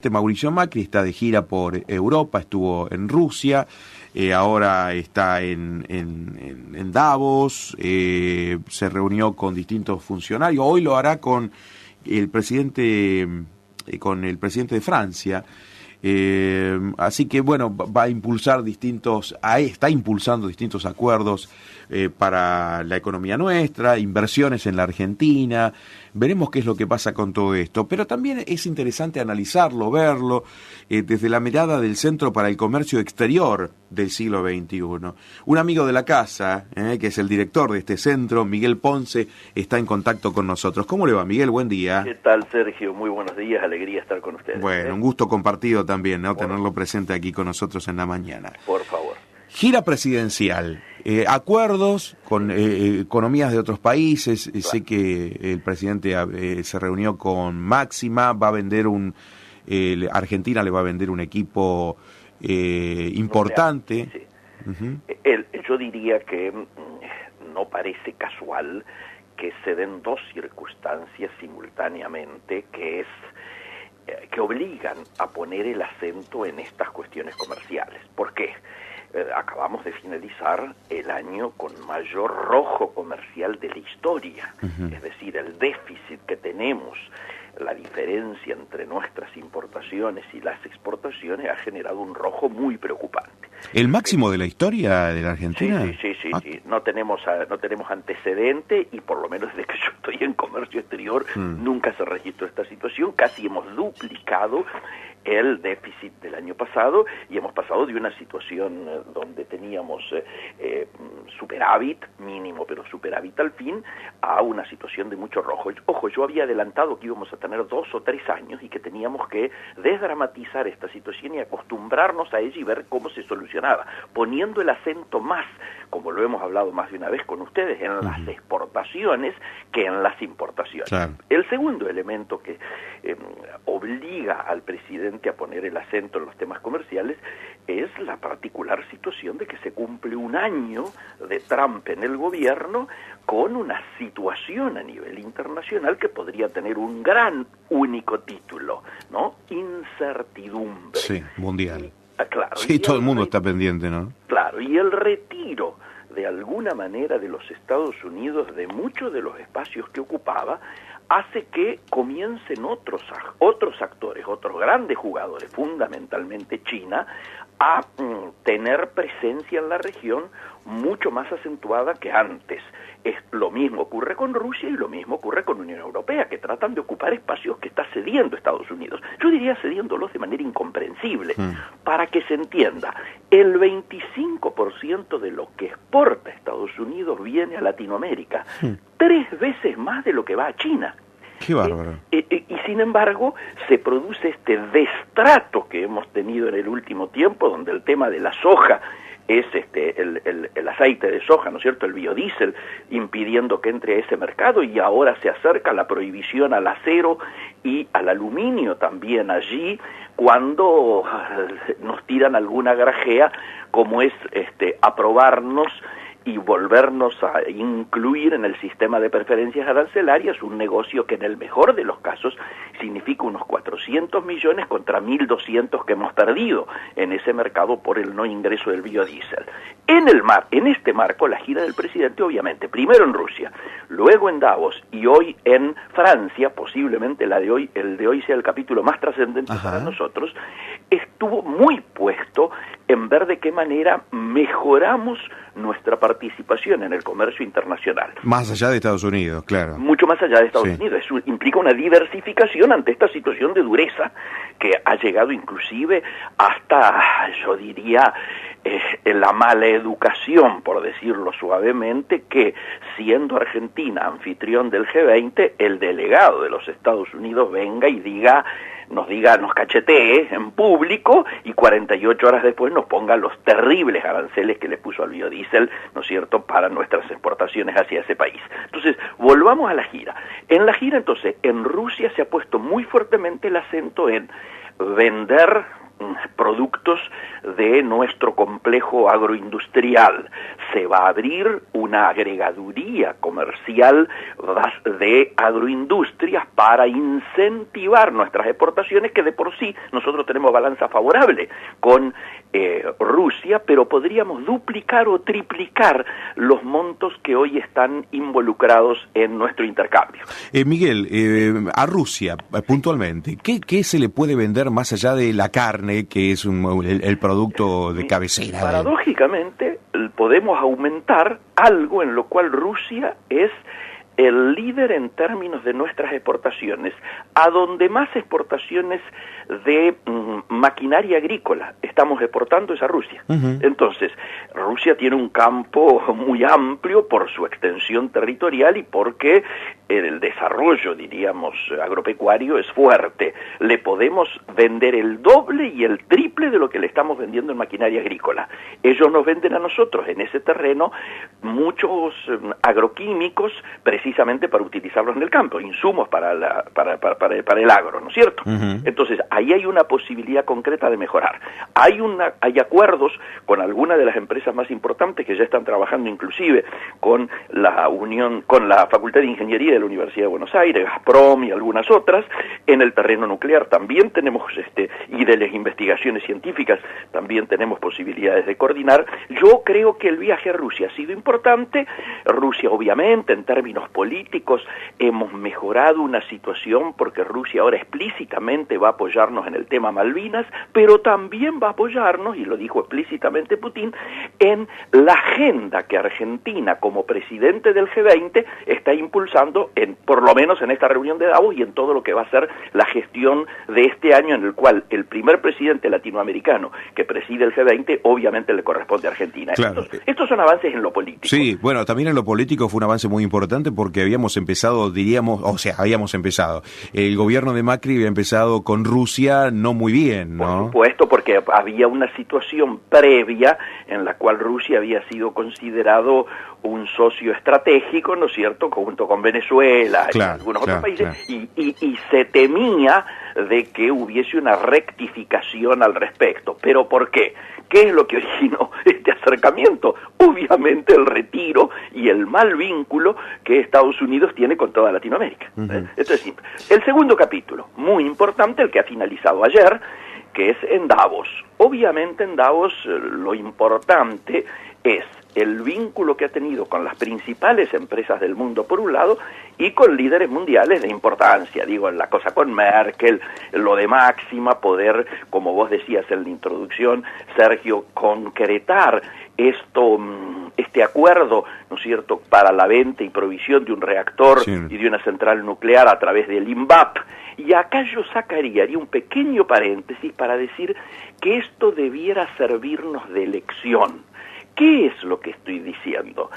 Mauricio Macri está de gira por Europa, estuvo en Rusia, ahora está en Davos, se reunió con distintos funcionarios, hoy lo hará con el presidente de Francia, así que bueno, va a impulsar está impulsando distintos acuerdos para la economía nuestra, inversiones en la Argentina. Veremos qué es lo que pasa con todo esto, pero también es interesante analizarlo, verlo desde la mirada del Centro para el Comercio Exterior del siglo XXI. Un amigo de la casa, que es el director de este centro, Miguel Ponce, está en contacto con nosotros. ¿Cómo le va, Miguel? Buen día. ¿Qué tal, Sergio? Muy buenos días, alegría estar con ustedes. Bueno, un gusto compartido también, ¿no? Tenerlo presente aquí con nosotros en la mañana. Por favor. Gira presidencial, acuerdos con economías de otros países. Claro. Sé que el presidente se reunió con Máxima, va a vender Argentina le va a vender un equipo importante. Sí. Yo diría que no parece casual que se den dos circunstancias simultáneamente, que obligan a poner el acento en estas cuestiones comerciales. ¿Por qué? Acabamos de finalizar el año con mayor rojo comercial de la historia, es decir, el déficit que tenemos, la diferencia entre nuestras importaciones y las exportaciones ha generado un rojo muy preocupante. ¿El máximo de la historia de la Argentina? Sí. No tenemos antecedente, y por lo menos desde que yo estoy en comercio exterior nunca se registró esta situación. Casi hemos duplicado el déficit del año pasado y hemos pasado de una situación donde teníamos superávit mínimo, pero superávit al fin, a una situación de mucho rojo. Ojo, yo había adelantado que íbamos a tener 2 o 3 años y que teníamos que desdramatizar esta situación y acostumbrarnos a ella y ver cómo se solucionaba, poniendo el acento más, como lo hemos hablado más de una vez con ustedes, en las exportaciones que en las importaciones. Claro. El segundo elemento que obliga al presidente a poner el acento en los temas comerciales es la particular situación de que se cumple un año de Trump en el gobierno, con una situación a nivel internacional que podría tener un gran único título, ¿no? Incertidumbre. Sí, mundial. Claro. Sí, todo el mundo está pendiente, ¿no? Claro, y el retiro de alguna manera de los Estados Unidos de muchos de los espacios que ocupaba hace que comiencen otros actores, otros grandes jugadores, fundamentalmente China, a tener presencia en la región mucho más acentuada que antes. Lo mismo ocurre con Rusia y lo mismo ocurre con la Unión Europea, que tratan de ocupar espacios que está cediendo Estados Unidos. Yo diría cediéndolos de manera incomprensible. Para que se entienda, el 25% de lo que exporta Estados Unidos viene a Latinoamérica, 3 veces más de lo que va a China. Qué bárbaro. Y sin embargo, se produce este destrato que hemos tenido en el último tiempo, donde el tema de la soja es el aceite de soja, ¿no es cierto?, el biodiesel, impidiendo que entre a ese mercado, y ahora se acerca la prohibición al acero y al aluminio también allí, cuando nos tiran alguna grajea, como es aprobarnos y volvernos a incluir en el sistema de preferencias arancelarias, un negocio que en el mejor de los casos significa unos 400 millones contra 1.200 que hemos perdido en ese mercado por el no ingreso del biodiesel. En este marco, la gira del presidente, obviamente, primero en Rusia, luego en Davos y hoy en Francia, posiblemente el de hoy sea el capítulo más trascendente para nosotros, estuvo muy puesto en ver de qué manera mejoramos nuestra participación en el comercio internacional. Más allá de Estados Unidos, claro. Mucho más allá de Estados Unidos. Eso implica una diversificación ante esta situación de dureza que ha llegado inclusive hasta, yo diría, la mala educación, por decirlo suavemente, que siendo Argentina anfitrión del G20, el delegado de los Estados Unidos venga y nos cachetee en público y 48 horas después nos ponga los terribles aranceles que le puso al biodiesel, ¿no es cierto?, para nuestras exportaciones hacia ese país. Entonces, volvamos a la gira. En la gira, entonces, en Rusia se ha puesto muy fuertemente el acento en vender productos de nuestro complejo agroindustrial. Se va a abrir una agregaduría comercial de agroindustrias para incentivar nuestras exportaciones, que de por sí nosotros tenemos balanza favorable con Rusia, pero podríamos duplicar o triplicar los montos que hoy están involucrados en nuestro intercambio. Miguel, a Rusia puntualmente, ¿qué se le puede vender más allá de la carne, que es el producto de cabecera? Paradójicamente, podemos aumentar algo en lo cual Rusia es el líder en términos de nuestras exportaciones, a donde más exportaciones de maquinaria agrícola estamos exportando es a Rusia. Entonces, Rusia tiene un campo muy amplio por su extensión territorial y porque el desarrollo, diríamos, agropecuario es fuerte. Le podemos vender el doble y el triple de lo que le estamos vendiendo en maquinaria agrícola. Ellos nos venden a nosotros en ese terreno muchos agroquímicos, precisamente para utilizarlos en el campo, insumos para el agro, ¿no es cierto? Entonces, ahí hay una posibilidad concreta de mejorar. Hay acuerdos con algunas de las empresas más importantes que ya están trabajando inclusive con la Facultad de Ingeniería de la Universidad de Buenos Aires, Gazprom y algunas otras. En el terreno nuclear también tenemos, y de las investigaciones científicas también tenemos posibilidades de coordinar. Yo creo que el viaje a Rusia ha sido importante. Rusia, obviamente, en términos políticos, hemos mejorado una situación porque Rusia ahora explícitamente va a apoyarnos en el tema Malvinas, pero también va a apoyarnos, y lo dijo explícitamente Putin, en la agenda que Argentina, como presidente del G20, está impulsando, por lo menos en esta reunión de Davos y en todo lo que va a ser la gestión de este año, en el cual el primer presidente latinoamericano que preside el G20 obviamente le corresponde a Argentina. Claro. Estos son avances en lo político. Sí, bueno, también en lo político fue un avance muy importante porque habíamos empezado, el gobierno de Macri había empezado con Rusia no muy bien, ¿no? Por supuesto, porque había una situación previa en la cual Rusia había sido considerado un socio estratégico, ¿no es cierto?, junto con Venezuela y algunos otros países, y se temía de que hubiese una rectificación al respecto. ¿Pero por qué? ¿Qué es lo que originó este acercamiento? Obviamente el retiro y el mal vínculo que Estados Unidos tiene con toda Latinoamérica. Esto es simple. El segundo capítulo, muy importante, el que ha finalizado ayer, que es en Davos. Obviamente en Davos lo importante es el vínculo que ha tenido con las principales empresas del mundo por un lado y con líderes mundiales de importancia, digo, la cosa con Merkel, lo de Máxima, poder, como vos decías en la introducción, Sergio, concretar este acuerdo, ¿no es cierto?, para la venta y provisión de un reactor y de una central nuclear a través del INVAP. Y acá yo haría un pequeño paréntesis para decir que esto debiera servirnos de lección. ¿Qué es lo que estoy diciendo?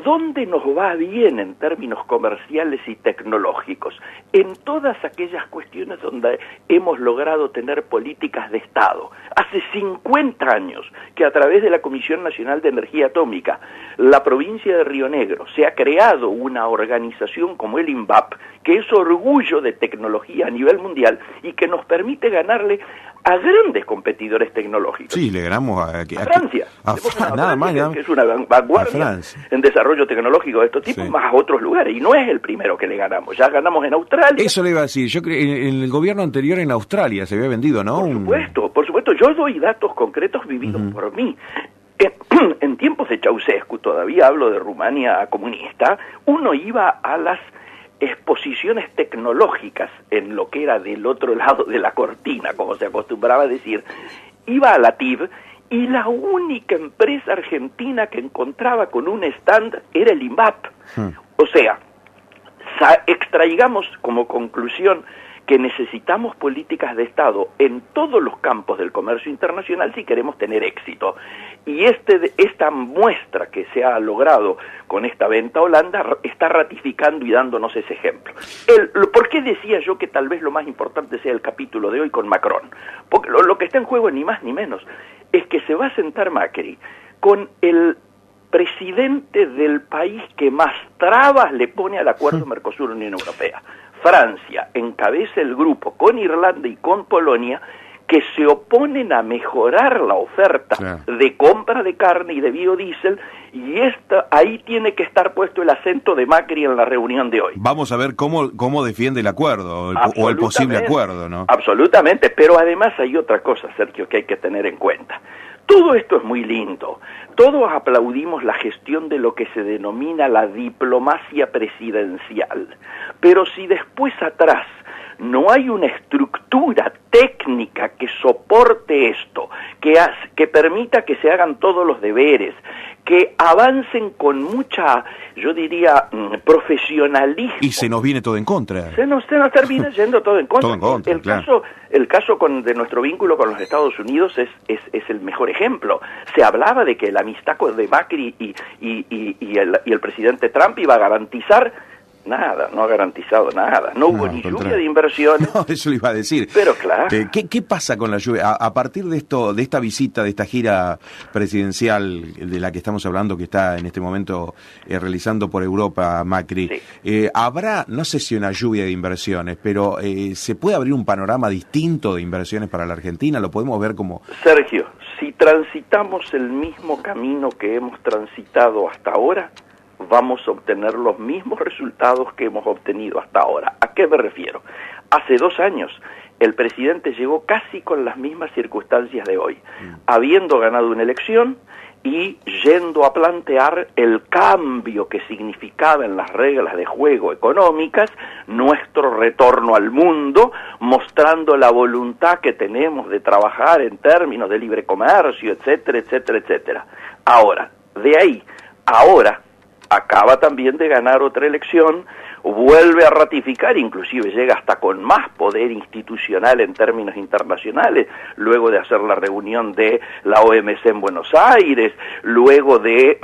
¿Dónde nos va bien en términos comerciales y tecnológicos? En todas aquellas cuestiones donde hemos logrado tener políticas de Estado. Hace 50 años que a través de la Comisión Nacional de Energía Atómica, la provincia de Río Negro, se ha creado una organización como el INVAP, que es orgullo de tecnología a nivel mundial y que nos permite ganarle a grandes competidores tecnológicos. Sí, le ganamos a Francia. Nada más, que es una vanguardia en desarrollo tecnológico de estos tipos, más a otros lugares. Y no es el primero que le ganamos. Ya ganamos en Australia. Eso le iba a decir. Yo creo en el gobierno anterior en Australia se había vendido, ¿no? Por supuesto. Yo doy datos concretos vividos por mí. En tiempos de Ceausescu, todavía hablo de Rumania comunista, uno iba a las exposiciones tecnológicas en lo que era del otro lado de la cortina, como se acostumbraba a decir, iba a la TIB y la única empresa argentina que encontraba con un stand era el INVAP. O sea, extraigamos como conclusión que necesitamos políticas de Estado en todos los campos del comercio internacional si queremos tener éxito. Y esta muestra que se ha logrado con esta venta a Holanda está ratificando y dándonos ese ejemplo. ¿Por qué decía yo que tal vez lo más importante sea el capítulo de hoy con Macron? Porque lo que está en juego, ni más ni menos, es que se va a sentar Macri con el presidente del país que más trabas le pone al acuerdo Mercosur-Unión Europea. Francia encabeza el grupo con Irlanda y con Polonia que se oponen a mejorar la oferta de compra de carne y de biodiesel, y ahí tiene que estar puesto el acento de Macri en la reunión de hoy. Vamos a ver cómo defiende el acuerdo, o el posible acuerdo, ¿no? Absolutamente, pero además hay otra cosa, Sergio, que hay que tener en cuenta. Todo esto es muy lindo. Todos aplaudimos la gestión de lo que se denomina la diplomacia presidencial. Pero si después atrás no hay una estructura técnica que soporte esto, que permita que se hagan todos los deberes, que avancen con mucha, yo diría, profesionalismo. Y se nos viene todo en contra. Se nos termina yendo todo en contra. Todo en contra, el caso de nuestro vínculo con los Estados Unidos es el mejor ejemplo. Se hablaba de que la amistad de Macri y el presidente Trump iba a garantizar. Nada, no ha garantizado nada. No hubo ni lluvia de inversiones. No, eso lo iba a decir. Pero claro. ¿Qué pasa con la lluvia? A partir de esto, de esta visita, de esta gira presidencial de la que estamos hablando, que está en este momento realizando por Europa Macri, habrá, no sé si una lluvia de inversiones, pero ¿se puede abrir un panorama distinto de inversiones para la Argentina? ¿Lo podemos ver como...? Sergio, si transitamos el mismo camino que hemos transitado hasta ahora, vamos a obtener los mismos resultados que hemos obtenido hasta ahora. ¿A qué me refiero? Hace 2 años el presidente llegó casi con las mismas circunstancias de hoy, habiendo ganado una elección y yendo a plantear el cambio que significaba en las reglas de juego económicas, nuestro retorno al mundo, mostrando la voluntad que tenemos de trabajar en términos de libre comercio, etcétera, etcétera, etcétera. Ahora, de ahí, ahora, acaba también de ganar otra elección, vuelve a ratificar, inclusive llega hasta con más poder institucional en términos internacionales, luego de hacer la reunión de la OMC en Buenos Aires, luego de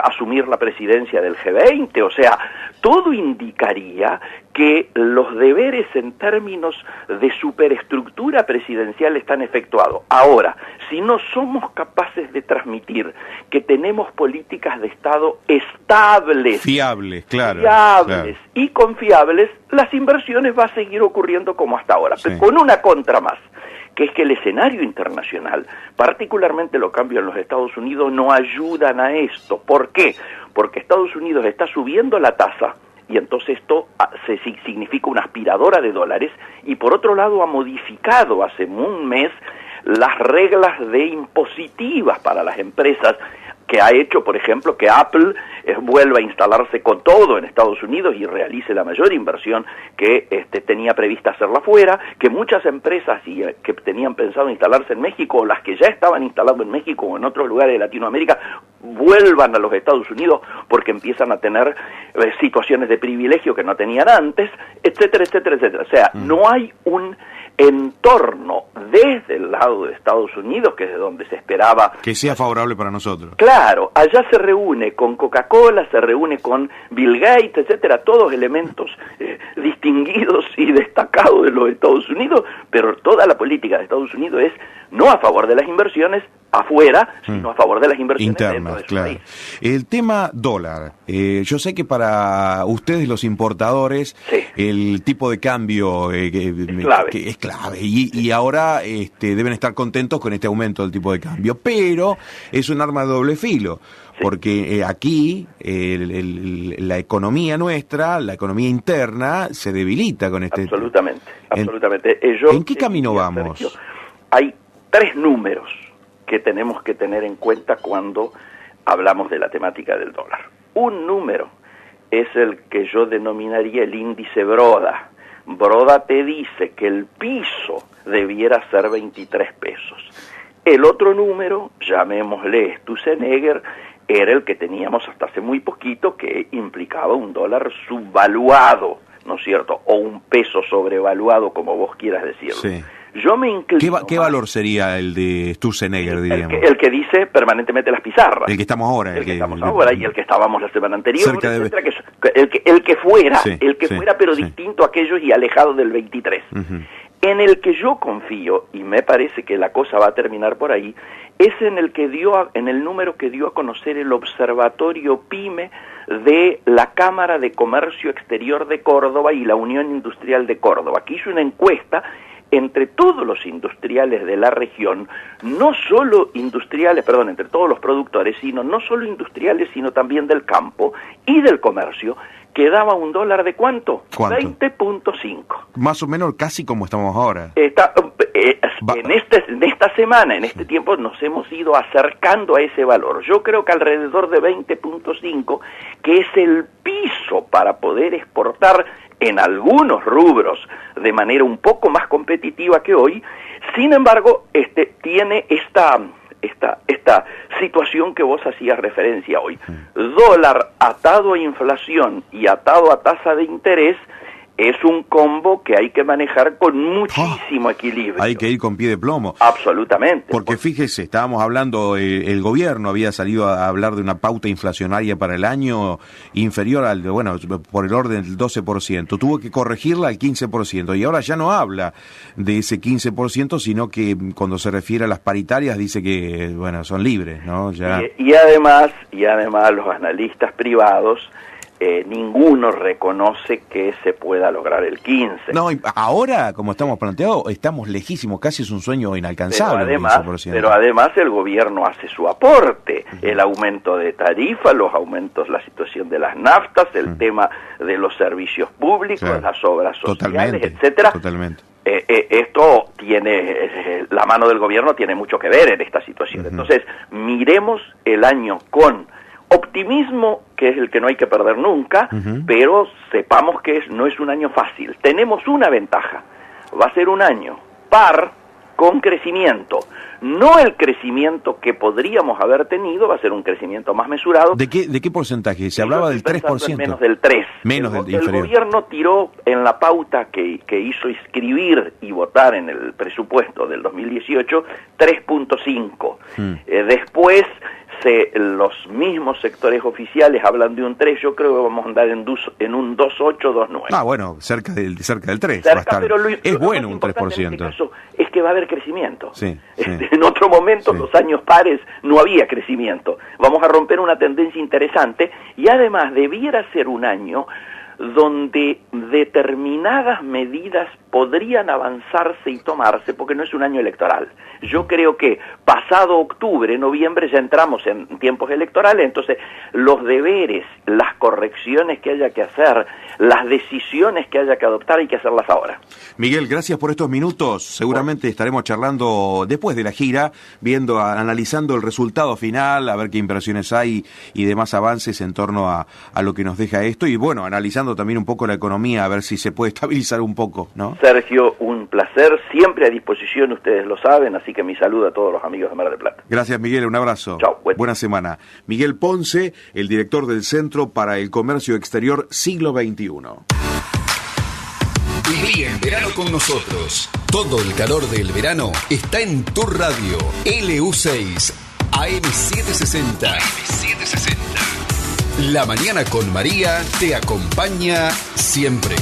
asumir la presidencia del G20, o sea, todo indicaría que los deberes en términos de superestructura presidencial están efectuados. Ahora, si no somos capaces de transmitir que tenemos políticas de Estado estables, fiables y confiables, las inversiones va a seguir ocurriendo como hasta ahora, pero con una contra más, que es que el escenario internacional, particularmente los cambios en los Estados Unidos, no ayudan a esto. ¿Por qué? Porque Estados Unidos está subiendo la tasa, y entonces esto significa una aspiradora de dólares, y por otro lado ha modificado hace un mes las reglas de impositivas para las empresas, que ha hecho, por ejemplo, que Apple vuelva a instalarse con todo en Estados Unidos y realice la mayor inversión que tenía prevista hacerla fuera, que muchas empresas que tenían pensado instalarse en México, o las que ya estaban instaladas en México o en otros lugares de Latinoamérica, vuelvan a los Estados Unidos porque empiezan a tener situaciones de privilegio que no tenían antes, etcétera, etcétera, etcétera. O sea, no hay un entorno desde el lado de Estados Unidos, que es de donde se esperaba que sea favorable para nosotros. Claro, allá se reúne con Coca-Cola, se reúne con Bill Gates, etcétera, todos elementos distinguidos y destacados de los Estados Unidos, pero toda la política de Estados Unidos es no a favor de las inversiones afuera, sino a favor de las inversiones internas, dentro de su país. El tema dólar, yo sé que para ustedes los importadores el tipo de cambio que es clave y ahora deben estar contentos con este aumento del tipo de cambio, pero es un arma de doble filo. Porque aquí la economía nuestra, la economía interna, se debilita con este... Absolutamente. ¿En qué camino vamos? Sergio, hay 3 números que tenemos que tener en cuenta cuando hablamos de la temática del dólar. Un número es el que yo denominaría el índice Broda. Broda te dice que el piso debiera ser 23 pesos. El otro número, llamémosle Sturzenegger, era el que teníamos hasta hace muy poquito, que implicaba un dólar subvaluado, ¿no es cierto? O un peso sobrevaluado, como vos quieras decirlo. Sí. Yo me inclino... ¿Qué valor sería el de Sturzenegger, diríamos? El que dice permanentemente las pizarras. El que estamos ahora. El que estamos ahora y el que estábamos la semana anterior, etcétera, el que fuera, pero distinto a aquellos y alejado del 23. En el que yo confío, y me parece que la cosa va a terminar por ahí, es en el número que dio a conocer el Observatorio PYME de la Cámara de Comercio Exterior de Córdoba y la Unión Industrial de Córdoba, que hizo una encuesta entre todos los industriales de la región, no solo industriales, perdón, entre todos los productores, sino no solo industriales, sino también del campo y del comercio, quedaba un dólar de ¿cuánto? 20.5. Más o menos casi como estamos ahora. En esta semana, en este tiempo, nos hemos ido acercando a ese valor. Yo creo que alrededor de 20.5, que es el piso para poder exportar en algunos rubros de manera un poco más competitiva que hoy. Sin embargo, tiene esta situación que vos hacías referencia hoy. Dólar atado a inflación y atado a tasa de interés es un combo que hay que manejar con muchísimo equilibrio. Hay que ir con pie de plomo. Absolutamente. Porque fíjese, estábamos hablando, el gobierno había salido a hablar de una pauta inflacionaria para el año inferior al, bueno, por el orden del 12%. Tuvo que corregirla al 15%. Y ahora ya no habla de ese 15%, sino que cuando se refiere a las paritarias dice que, bueno, son libres, ¿no? Ya... Y además los analistas privados, ninguno reconoce que se pueda lograr el 15. No, ahora, como estamos planteados, estamos lejísimos, casi es un sueño inalcanzable. Pero además el gobierno hace su aporte, el aumento de tarifas, los aumentos, la situación de las naftas, el tema de los servicios públicos, las obras sociales, etcétera. Totalmente. Esto tiene, la mano del gobierno tiene mucho que ver en esta situación. Entonces, miremos el año con optimismo, que es el que no hay que perder nunca, pero sepamos que no es un año fácil. Tenemos una ventaja, va a ser un año par con crecimiento. No el crecimiento que podríamos haber tenido, va a ser un crecimiento más mesurado. ¿De qué porcentaje? Se hablaba del 3%. Menos del 3%. Menos del inferior. El gobierno tiró en la pauta que hizo inscribir y votar en el presupuesto del 2018, 3.5. Después, los mismos sectores oficiales hablan de un 3, yo creo que vamos a andar en un 2.8, 2.9. Ah, bueno, cerca del 3. Pero es bueno un 3%. En este caso es que va a haber crecimiento. Sí. En otro momento, los años pares, no había crecimiento. Vamos a romper una tendencia interesante y además debiera ser un año donde determinadas medidas podrían avanzarse y tomarse, porque no es un año electoral. Yo creo que pasado octubre, noviembre, ya entramos en tiempos electorales, entonces los deberes, las correcciones que haya que hacer, las decisiones que haya que adoptar, hay que hacerlas ahora. Miguel, gracias por estos minutos. Seguramente estaremos charlando después de la gira, analizando el resultado final, a ver qué impresiones hay y demás avances en torno a lo que nos deja esto, y bueno, analizando también un poco la economía, a ver si se puede estabilizar un poco, ¿no? Sergio, un placer, siempre a disposición, ustedes lo saben, así que mi saludo a todos los amigos de Mar del Plata. Gracias, Miguel, un abrazo. Chao. Buena semana. Miguel Ponce, el director del Centro para el Comercio Exterior Siglo XXI. Viví en verano con nosotros. Todo el calor del verano está en tu radio. LU6 AM760. La mañana con María te acompaña siempre.